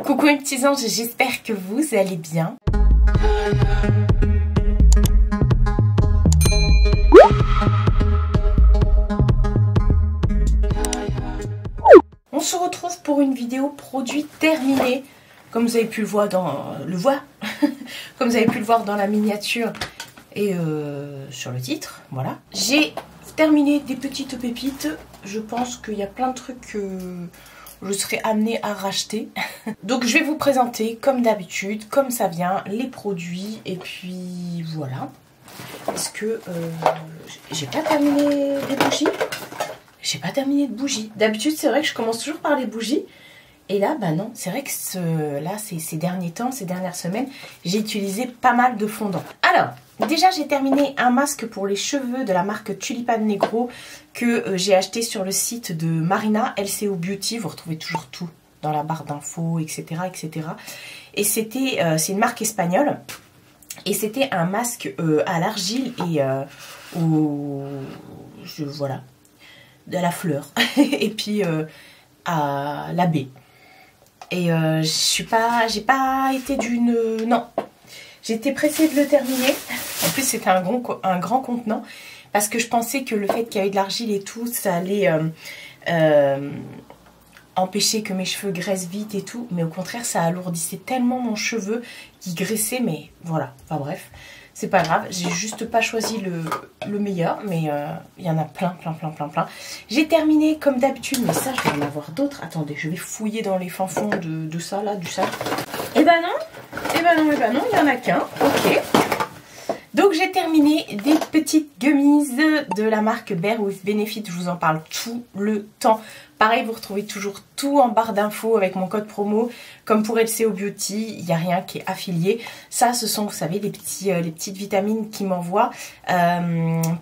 Coucou mes petits anges, j'espère que vous allez bien. On se retrouve pour une vidéo produit terminée. Comme vous avez pu le voir dans comme vous avez pu le voir dans la miniature et sur le titre, voilà. J'ai terminé des petites pépites. Je pense qu'il y a plein de trucs que je serai amenée à racheter. Donc je vais vous présenter comme d'habitude, comme ça vient, les produits et puis voilà. Est-ce que j'ai pas terminé des bougies? J'ai pas terminé de bougies. D'habitude c'est vrai que je commence toujours par les bougies. Et là, bah non, c'est vrai que ces derniers temps, ces dernières semaines, j'ai utilisé pas mal de fondant. Alors, déjà j'ai terminé un masque pour les cheveux de la marque Tulipan Negro que j'ai acheté sur le site de Marina, LCO Beauty. Vous retrouvez toujours tout dans la barre d'infos, etc. etc. Et c'est une marque espagnole. Et c'était un masque à l'argile et voilà, de la fleur. Et puis à la baie. Et j'ai pas été d'une... Non, j'étais pressée de le terminer. En plus, c'était un grand contenant. Parce que je pensais que le fait qu'il y avait de l'argile et tout, ça allait empêcher que mes cheveux graissent vite et tout. Mais au contraire, ça alourdissait tellement mon cheveu qui graissait. Mais voilà, enfin bref, c'est pas grave. J'ai juste pas choisi le meilleur. Mais il y en a plein. J'ai terminé comme d'habitude. Mais ça, je vais en avoir d'autres. Attendez, je vais fouiller dans les fins fonds de ça, là, du sac. Eh ben non, il y en a qu'un. Ok. Donc j'ai terminé des petites gummies de la marque Bare with Benefit. Je vous en parle tout le temps. Pareil, vous retrouvez toujours tout en barre d'infos avec mon code promo. Comme pour LCO Beauty, il n'y a rien qui est affilié. Ça, ce sont, vous savez, les petites vitamines qui m'envoient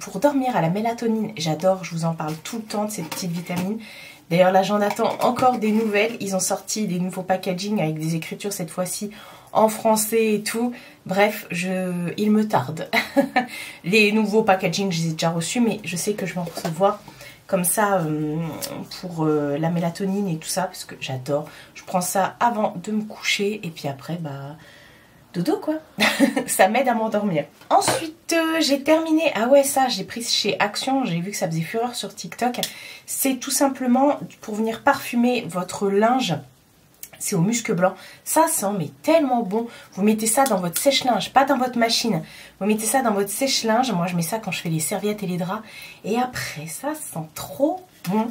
pour dormir à la mélatonine. J'adore, je vous en parle tout le temps de ces petites vitamines. D'ailleurs, là, j'en attends encore des nouvelles. Ils ont sorti des nouveaux packaging avec des écritures cette fois-ci en français et tout. Bref, il me tarde. Les nouveaux packaging, je les ai déjà reçus, mais je sais que je vais en recevoir comme ça pour la mélatonine et tout ça, parce que j'adore. Je prends ça avant de me coucher et puis après, bah, dodo quoi. Ça m'aide à m'endormir. Ensuite, j'ai terminé. Ah ouais, ça, j'ai pris chez Action. J'ai vu que ça faisait fureur sur TikTok. C'est tout simplement pour venir parfumer votre linge. C'est au musc blanc. Ça sent mais tellement bon. Vous mettez ça dans votre sèche-linge, pas dans votre machine. Vous mettez ça dans votre sèche-linge. Moi, je mets ça quand je fais les serviettes et les draps. Et après, ça sent trop bon.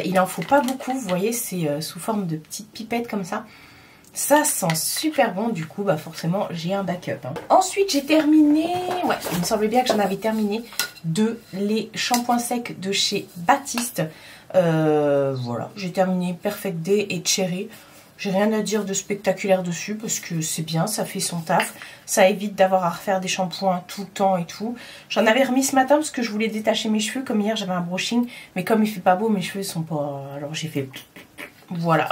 Il en faut pas beaucoup. Vous voyez, c'est sous forme de petites pipettes comme ça. Ça sent super bon. Du coup, bah forcément, j'ai un backup. Hein. Ensuite, j'ai terminé... Ouais, il me semblait bien que j'en avais terminé les shampoings secs de chez Baptiste. Voilà, j'ai terminé Perfect Day et Cherry. J'ai rien à dire de spectaculaire dessus parce que c'est bien, ça fait son taf. Ça évite d'avoir à refaire des shampoings tout le temps et tout. J'en avais remis ce matin parce que je voulais détacher mes cheveux. Comme hier, j'avais un brushing. Mais comme il fait pas beau, mes cheveux sont pas... Alors j'ai fait... Voilà.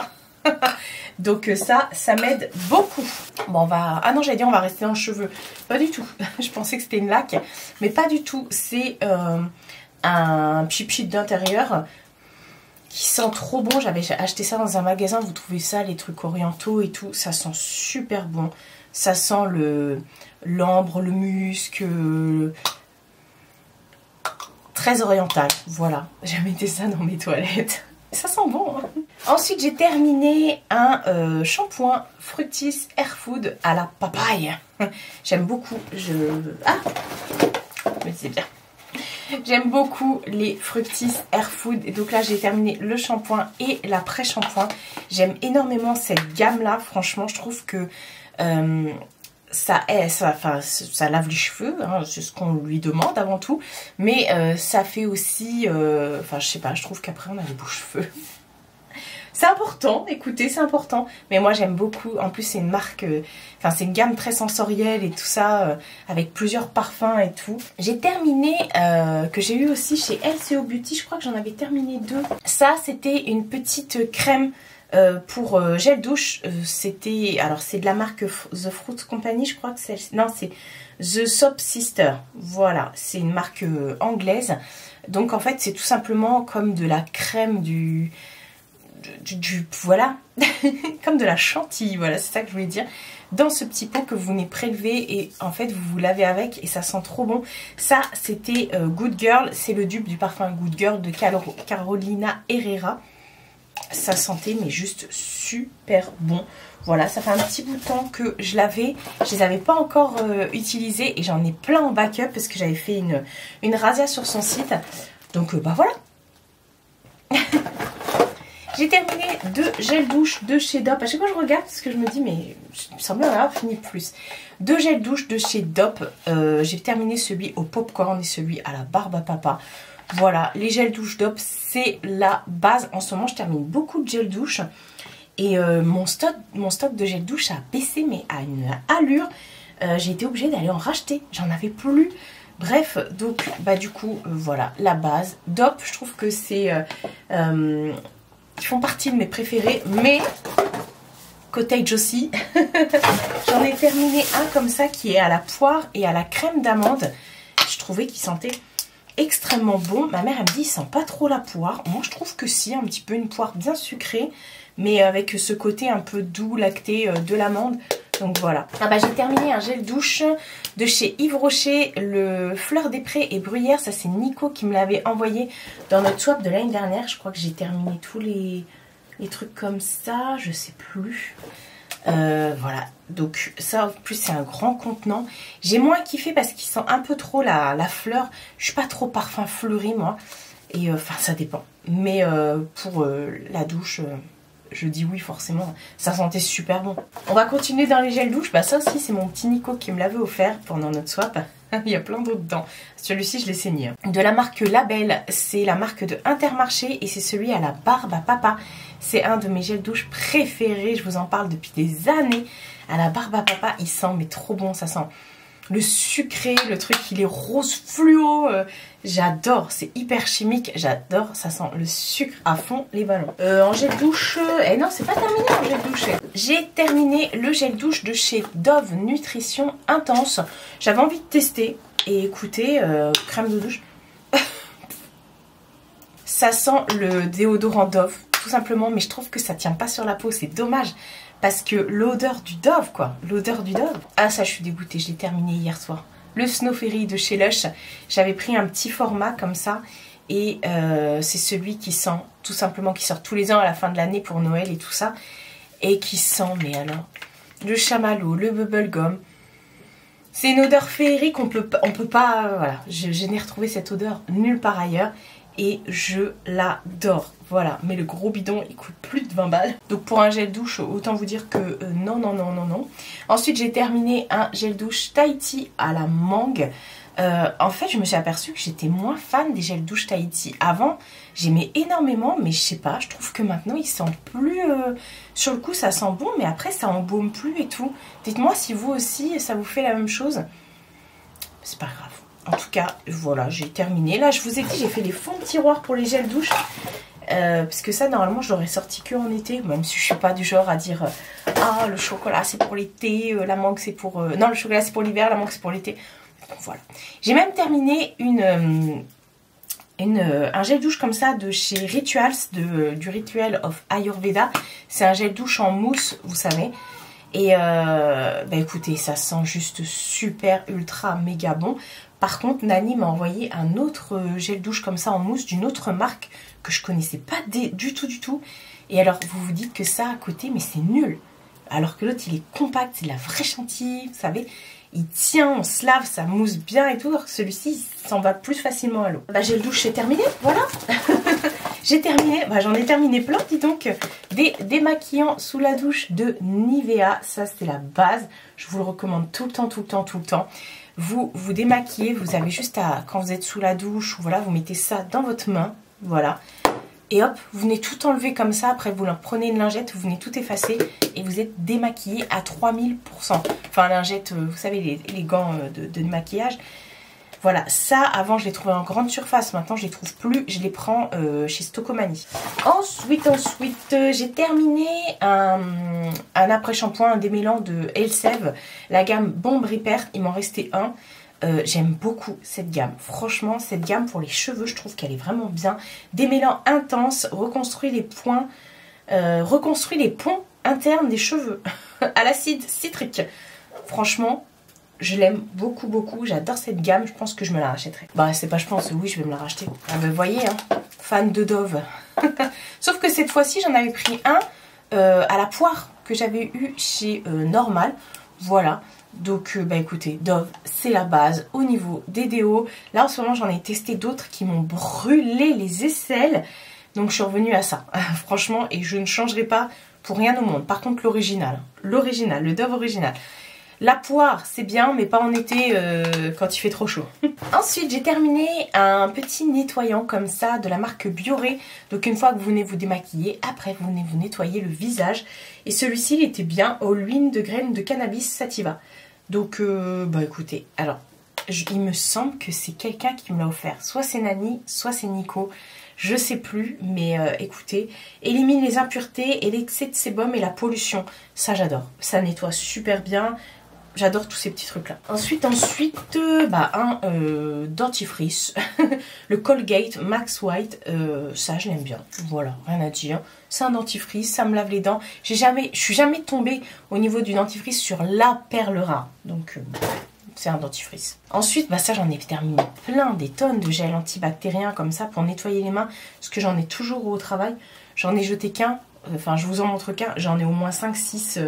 Donc ça m'aide beaucoup. Bon, on va... Ah non, j'allais dire on va rester dans le cheveu. Pas du tout. Je pensais que c'était une laque. Mais pas du tout. C'est un pchit d'intérieur qui sent trop bon. J'avais acheté ça dans un magasin, vous trouvez ça, les trucs orientaux et tout, ça sent super bon. Ça sent l'ambre, le musc, très oriental, voilà. J'ai mis ça dans mes toilettes. Ça sent bon, hein. Ensuite, j'ai terminé un shampoing Fructis Air Food à la papaye. J'aime beaucoup, Ah, mais c'est bien. J'aime beaucoup les Fructis Air Food. Et donc là, j'ai terminé le shampoing et l'après-shampoing. J'aime énormément cette gamme-là. Franchement, je trouve que ça lave les cheveux. Hein, c'est ce qu'on lui demande avant tout. Mais ça fait aussi... Enfin, je sais pas, je trouve qu'après, on a des beaux cheveux. C'est important, écoutez, c'est important. Mais moi, j'aime beaucoup. En plus, c'est une marque... Enfin, c'est une gamme très sensorielle et tout ça, avec plusieurs parfums et tout. J'ai terminé, que j'ai eu aussi chez LCO Beauty. Je crois que j'en avais terminé 2. Ça, c'était une petite crème pour gel douche. C'était... Alors, c'est de la marque The Fruit Company, je crois que c'est... Non, c'est The Soap Sister. Voilà, c'est une marque anglaise. Donc, en fait, c'est tout simplement comme de la crème voilà, comme de la chantilly, voilà, c'est ça que je voulais dire, dans ce petit pot que vous venez prélever et en fait vous vous lavez avec et ça sent trop bon. Ça c'était Good Girl, c'est le dupe du parfum Good Girl de Carolina Herrera. Ça sentait mais juste super bon. Voilà, ça fait un petit bout de temps que je l'avais. Je les avais pas encore utilisés et j'en ai plein en backup parce que j'avais fait une razzia sur son site. Donc bah voilà. J'ai terminé 2 gels douche de chez Dop. À chaque fois je regarde parce que je me dis mais il me semble en avoir fini plus. 2 gels douche de chez Dop. J'ai terminé celui au popcorn et celui à la barbe à papa. Voilà, les gels douche Dop, c'est la base. En ce moment, je termine beaucoup de gels douche. Et mon stock de gel douche a baissé, mais à une allure. J'ai été obligée d'aller en racheter. J'en avais plus. Bref, donc, bah du coup, voilà, la base. Dop, je trouve que c'est... ils font partie de mes préférés, mais... Cottage aussi. J'en ai terminé un comme ça qui est à la poire et à la crème d'amande. Je trouvais qu'il sentait... extrêmement bon. Ma mère elle me dit il sent pas trop la poire. Moi je trouve que si, un petit peu une poire bien sucrée, mais avec ce côté un peu doux, lacté de l'amande. Donc voilà. Ah bah j'ai terminé un gel douche de chez Yves Rocher, le Fleur des Prés et Bruyère. Ça c'est Nico qui me l'avait envoyé dans notre swap de l'année dernière. Je crois que j'ai terminé tous les trucs comme ça. Je sais plus. Voilà, donc ça en plus c'est un grand contenant. J'ai moins kiffé parce qu'il sent un peu trop la fleur. Je suis pas trop parfum fleuri moi. Et enfin ça dépend. Mais pour la douche, je dis oui forcément. Ça sentait super bon. On va continuer dans les gels douche. Bah ça aussi c'est mon petit Nico qui me l'avait offert pendant notre swap. Il y a plein d'autres dedans. Celui-ci je l'ai saigné. De la marque Label, c'est la marque de Intermarché et c'est celui à la barbe à papa. C'est un de mes gels douche préférés, je vous en parle depuis des années. À la barbe à papa, il sent mais trop bon, ça sent le sucré, le truc il est rose fluo. J'adore, c'est hyper chimique, j'adore, ça sent le sucre à fond les ballons. En gel douche, non c'est pas terminé en gel douche. J'ai terminé le gel douche de chez Dove Nutrition Intense. J'avais envie de tester et écoutez, crème de douche. Ça sent le déodorant Dove. Tout simplement, mais je trouve que ça tient pas sur la peau, c'est dommage parce que l'odeur du Dove quoi, l'odeur du Dove. Ah ça je suis dégoûtée, je l'ai terminé hier soir. Le Snow Fairy de chez Lush, j'avais pris un petit format comme ça et c'est celui qui sent, tout simplement qui sort tous les ans à la fin de l'année pour Noël et tout ça et qui sent, mais alors, le chamallow, le bubblegum. C'est une odeur féerique, on peut pas, voilà, je n'ai retrouvé cette odeur nulle part ailleurs. Et je l'adore. Voilà, mais le gros bidon, il coûte plus de 20 balles. Donc pour un gel douche, autant vous dire que non, non, non, non, non. Ensuite, j'ai terminé un gel douche Tahiti à la mangue. En fait, je me suis aperçue que j'étais moins fan des gels douche Tahiti. Avant, j'aimais énormément, mais je sais pas, je trouve que maintenant, ils sentent plus... Sur le coup, ça sent bon, mais après, ça embaume plus et tout. Dites-moi si vous aussi, ça vous fait la même chose. C'est pas grave. En tout cas, voilà, j'ai terminé. Là, je vous ai dit, j'ai fait les fonds de tiroir pour les gels douche. Parce que ça, normalement, je l'aurais sorti que en été. Même si je suis pas du genre à dire ah, le chocolat, c'est pour l'été, la mangue, c'est pour... non, le chocolat, c'est pour l'hiver, la mangue, c'est pour l'été. Donc, voilà. J'ai même terminé un gel douche comme ça de chez Rituals, du Ritual of Ayurveda. C'est un gel douche en mousse, vous savez. Et bah écoutez, ça sent juste super, ultra, méga bon. Par contre, Nani m'a envoyé un autre gel douche comme ça en mousse d'une autre marque que je connaissais pas du tout. Et alors, vous vous dites que ça à côté, mais c'est nul. Alors que l'autre, il est compact, c'est de la vraie chantilly, vous savez. Il tient, on se lave, ça mousse bien et tout. Alors que celui-ci, il s'en va plus facilement à l'eau. Bah, gel douche, c'est terminé, voilà. J'ai terminé, bah, j'en ai terminé plein, dis donc. Des démaquillants sous la douche de Nivea. Ça, c'est la base. Je vous le recommande tout le temps. Vous vous démaquillez, vous avez juste à, quand vous êtes sous la douche, voilà, vous mettez ça dans votre main, voilà. Et hop, vous venez tout enlever comme ça, après vous prenez une lingette, vous venez tout effacer et vous êtes démaquillé à 3000%. Enfin, lingette, vous savez, les gants de maquillage. Voilà, ça, avant, je les trouvais en grande surface. Maintenant, je les trouve plus. Je les prends chez Stocomanie. Ensuite, j'ai terminé un après-shampoing, un démêlant de Elseve. La gamme Bomb Repair. Il m'en restait un. J'aime beaucoup cette gamme. Franchement, cette gamme pour les cheveux, je trouve qu'elle est vraiment bien. Démêlant intense, reconstruit les points. reconstruit les ponts internes des cheveux à l'acide citrique. Franchement, je l'aime beaucoup beaucoup, j'adore cette gamme, je pense que je me la rachèterai. Bah c'est pas je pense, oui je vais me la racheter. Ah bah vous voyez, hein, fan de Dove. Sauf que cette fois-ci j'en avais pris un à la poire que j'avais eu chez Normal. Voilà, donc bah écoutez, Dove c'est la base au niveau des déos. Là en ce moment j'en ai testé d'autres qui m'ont brûlé les aisselles. Donc je suis revenue à ça, franchement, et je ne changerai pas pour rien au monde. Par contre l'original, le Dove original. La poire, c'est bien, mais pas en été quand il fait trop chaud. Ensuite, j'ai terminé un petit nettoyant comme ça de la marque Bioré. Donc une fois que vous venez vous démaquiller, après vous venez vous nettoyer le visage. Et celui-ci, il était bien au huile de graines de cannabis sativa. Donc, bah écoutez, alors, il me semble que c'est quelqu'un qui me l'a offert. Soit c'est Nani, soit c'est Nico. Je sais plus, mais écoutez, élimine les impuretés et l'excès de sébum et la pollution. Ça, j'adore. Ça nettoie super bien. J'adore tous ces petits trucs là. Ensuite, bah, un dentifrice. Le Colgate Max White. Ça, je l'aime bien. Voilà, rien à dire. C'est un dentifrice, ça me lave les dents. Je suis jamais tombée au niveau du dentifrice sur la perle rare. Donc, c'est un dentifrice. Ensuite, bah ça, j'en ai terminé plein, des tonnes de gel antibactérien comme ça pour nettoyer les mains. Parce que j'en ai toujours au travail. J'en ai jeté qu'un. Enfin, je vous en montre qu'un. J'en ai au moins 5-6...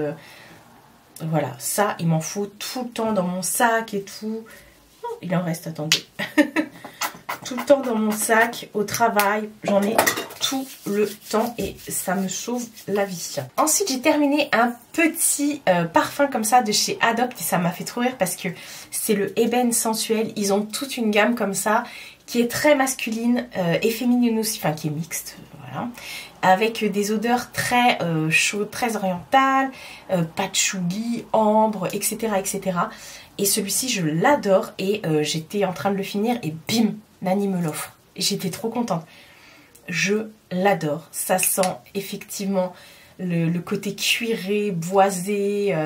Voilà, ça, il m'en faut tout le temps dans mon sac et tout. Oh, il en reste, attendez. Tout le temps dans mon sac, au travail. J'en ai tout le temps et ça me sauve la vie. Ensuite, j'ai terminé un petit parfum comme ça de chez Adopt. Et ça m'a fait trop rire parce que c'est le Ébène Sensuel. Ils ont toute une gamme comme ça qui est très masculine et féminine aussi. Enfin, qui est mixte, voilà. Avec des odeurs très chaudes, très orientales, patchouli, ambre, etc. etc. Et celui-ci, je l'adore et j'étais en train de le finir et bim, Nani me l'offre. Et j'étais trop contente. Je l'adore. Ça sent effectivement le côté cuiré, boisé,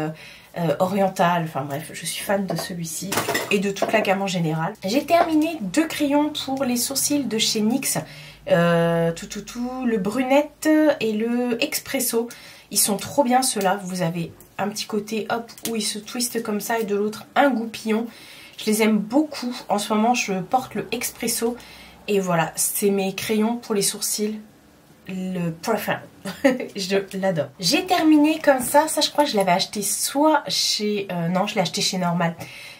oriental. Enfin bref, je suis fan de celui-ci et de toute la gamme en général. J'ai terminé 2 crayons pour les sourcils de chez NYX. Le brunette et le expresso, ils sont trop bien ceux-là. Vous avez un petit côté hop où ils se twistent comme ça et de l'autre un goupillon. Je les aime beaucoup. En ce moment je porte le expresso et voilà, c'est mes crayons pour les sourcils, le préféré. Je l'adore. J'ai terminé comme ça je crois que je l'avais acheté soit chez non, je l'ai acheté chez Normal.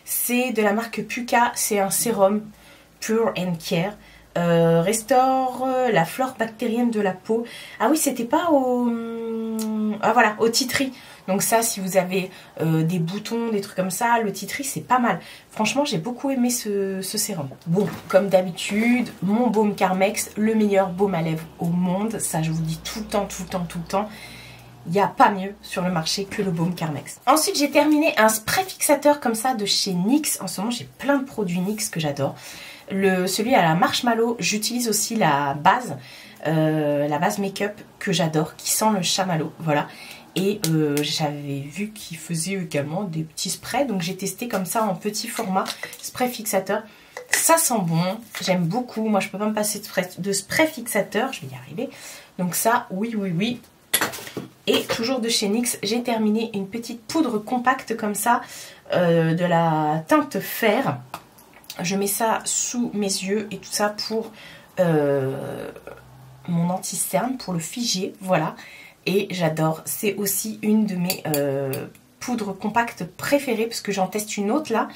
C'est de la marque Puka, c'est un sérum Pure and Care. Restaure la flore bactérienne de la peau. Ah oui, c'était pas au... Ah voilà, au tea tree. Donc ça, si vous avez des boutons, des trucs comme ça, le tea tree, c'est pas mal. Franchement, j'ai beaucoup aimé ce sérum. Bon, comme d'habitude, mon baume Carmex, le meilleur baume à lèvres au monde. Ça, je vous dis tout le temps, tout le temps, tout le temps. Il n'y a pas mieux sur le marché que le baume Carmex. Ensuite, j'ai terminé un spray fixateur comme ça de chez NYX. En ce moment, j'ai plein de produits NYX que j'adore. Celui à la marshmallow, j'utilise aussi la base make-up que j'adore, qui sent le chamallow, voilà. Et j'avais vu qu'il faisait également des petits sprays, donc j'ai testé comme ça en petit format, spray fixateur. Ça sent bon, j'aime beaucoup, moi je peux pas me passer de spray fixateur, je vais y arriver. Donc ça, oui, oui, oui. Et toujours de chez NYX, j'ai terminé une petite poudre compacte comme ça, de la teinte fer. Je mets ça sous mes yeux et tout ça pour mon anti-cerne, pour le figer, voilà. Et j'adore, c'est aussi une de mes poudres compactes préférées parce que j'en teste une autre là.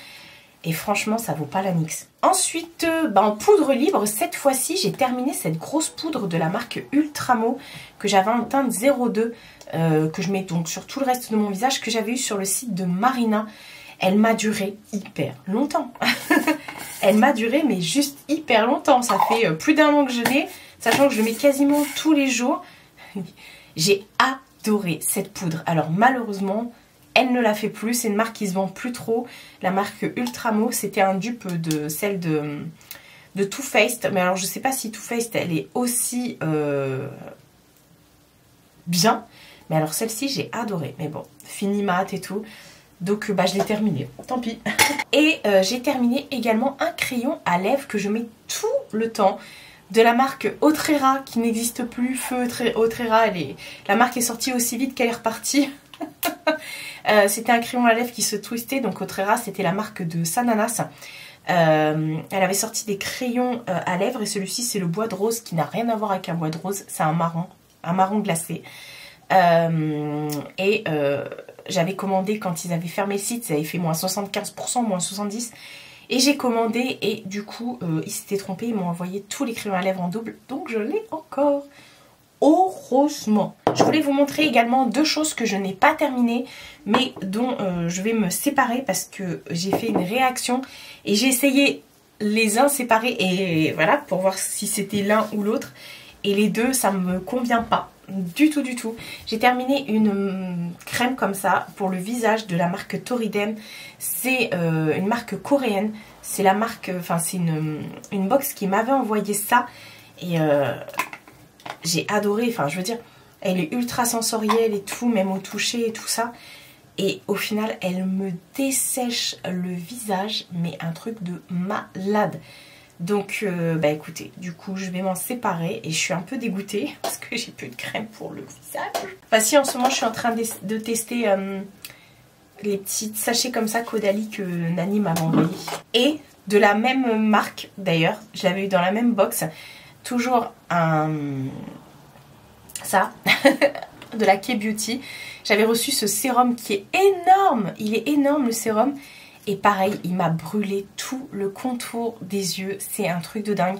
Et franchement, ça vaut pas la NYX. Ensuite, en poudre libre, cette fois-ci, j'ai terminé cette grosse poudre de la marque Ultramo que j'avais en teinte 02, que je mets donc sur tout le reste de mon visage, que j'avais eu sur le site de Marina. Elle m'a duré hyper longtemps. Elle m'a duré, mais juste hyper longtemps. Ça fait plus d'1 an que je l'ai, sachant que je le mets quasiment tous les jours. J'ai adoré cette poudre. Alors malheureusement, elle ne la fait plus. C'est une marque qui se vend plus trop. La marque Ultramo, c'était un dupe de celle de Too Faced. Mais alors je sais pas si Too Faced, elle est aussi bien. Mais alors celle-ci, j'ai adoré. Mais bon, fini mat et tout. Donc je l'ai terminé, tant pis. Et j'ai terminé également un crayon à lèvres que je mets tout le temps. de la marque Autrera qui n'existe plus. Feu Autrera, la marque est sortie aussi vite qu'elle est repartie. C'était un crayon à lèvres qui se twistait, donc Autrera c'était la marque de Sananas. Elle avait sorti des crayons à lèvres et celui-ci c'est le bois de rose qui n'a rien à voir avec un bois de rose, c'est un marron glacé. J'avais commandé quand ils avaient fermé le site, ils avaient fait moins 75%, moins 70%. Et j'ai commandé et du coup ils s'étaient trompés, ils m'ont envoyé tous les crayons à lèvres en double, donc je l'ai encore. Heureusement. Je voulais vous montrer également deux choses que je n'ai pas terminées, mais dont je vais me séparer parce que j'ai fait une réaction et j'ai essayé les uns séparés et voilà pour voir si c'était l'un ou l'autre. Et les deux, ça me convient pas du tout du tout. J'ai terminé une crème comme ça pour le visage de la marque Toriden. C'est une marque coréenne. C'est la marque, enfin c'est une box qui m'avait envoyé ça et j'ai adoré. Enfin je veux dire, elle est ultra sensorielle et tout, même au toucher et tout ça. Et au final, elle me dessèche le visage, mais un truc de malade. Donc, bah écoutez, du coup, je vais m'en séparer et je suis un peu dégoûtée parce que j'ai plus de crème pour le visage. Enfin, si, en ce moment, je suis en train de tester les petits sachets comme ça Caudalie que Nani m'avait envoyé. Et de la même marque, d'ailleurs, je l'avais eu dans la même box, toujours ça, de la K-Beauty. J'avais reçu ce sérum qui est énorme, il est énorme le sérum. Et pareil, il m'a brûlé tout le contour des yeux. C'est un truc de dingue.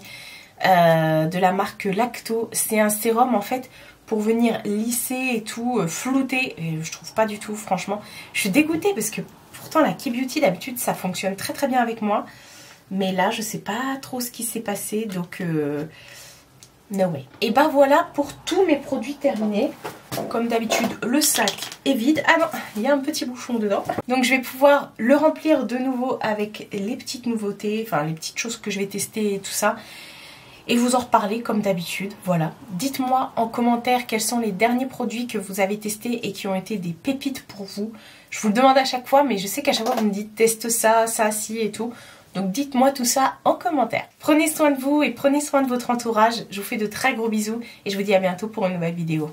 De la marque Lacto. C'est un sérum en fait pour venir lisser et tout, flouter. Et je trouve pas du tout, franchement. Je suis dégoûtée parce que pourtant la K-Beauty d'habitude ça fonctionne très très bien avec moi. Mais là je sais pas trop ce qui s'est passé. Donc no way. Et ben voilà pour tous mes produits terminés. Comme d'habitude, le sac est vide. Ah non, il y a un petit bouchon dedans. Donc je vais pouvoir le remplir de nouveau avec les petites nouveautés, enfin les petites choses que je vais tester et tout ça. Et vous en reparler comme d'habitude, voilà. Dites-moi en commentaire quels sont les derniers produits que vous avez testés et qui ont été des pépites pour vous. Je vous le demande à chaque fois, mais je sais qu'à chaque fois vous me dites teste ça, ça, ci et tout. Donc dites-moi tout ça en commentaire. Prenez soin de vous et prenez soin de votre entourage. Je vous fais de très gros bisous et je vous dis à bientôt pour une nouvelle vidéo.